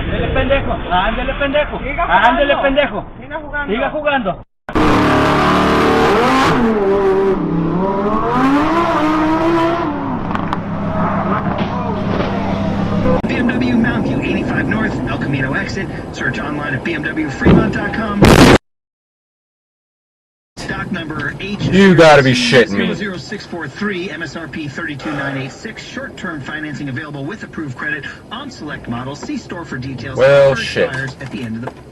Ándale, pendejo. Ándale, pendejo. Ándale, pendejo. Siga jugando. BMW Mountain View 85 North, El Camino exit. Search online at bmwfremont.com. Stock number H. You gotta be shitting me. 00643, MSRP 32986. Short-term financing available with approved credit on select models. See store for details. Well, shit. At the end of the...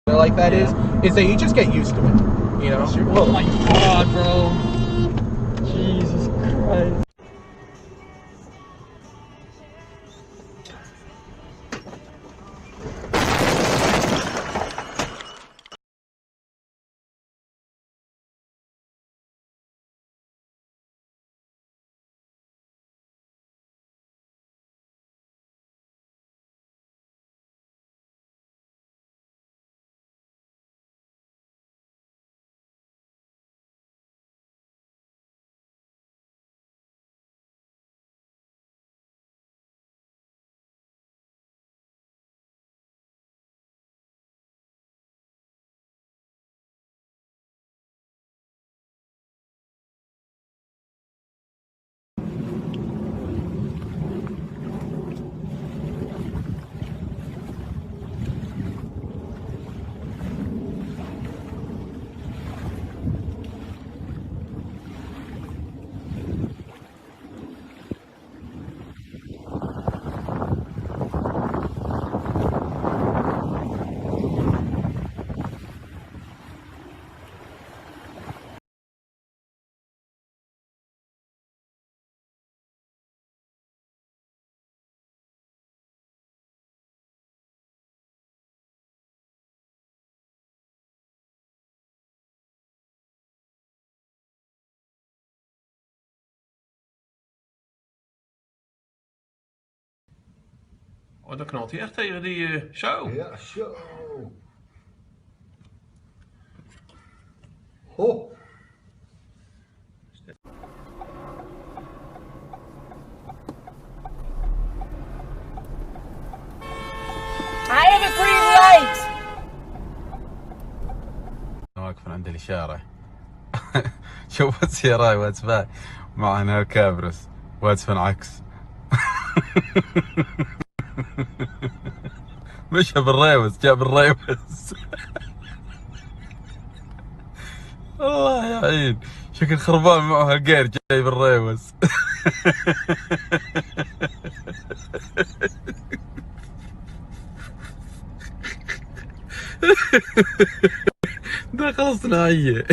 Like that is that you just get used to it, you know? Oh my god, bro. Jesus Christ. Oh, dan knalt hij echt tegen die... zo. Ja, zo. Ho. I have a green light. واقف عند الإشارة. شوف السيارة واقفة معنا كابرس واقفة عكس. مشى بالريوس جاب الريوس. الله يعين شكل خربان معها القير جاي بالريوس. ده خلصنا هي.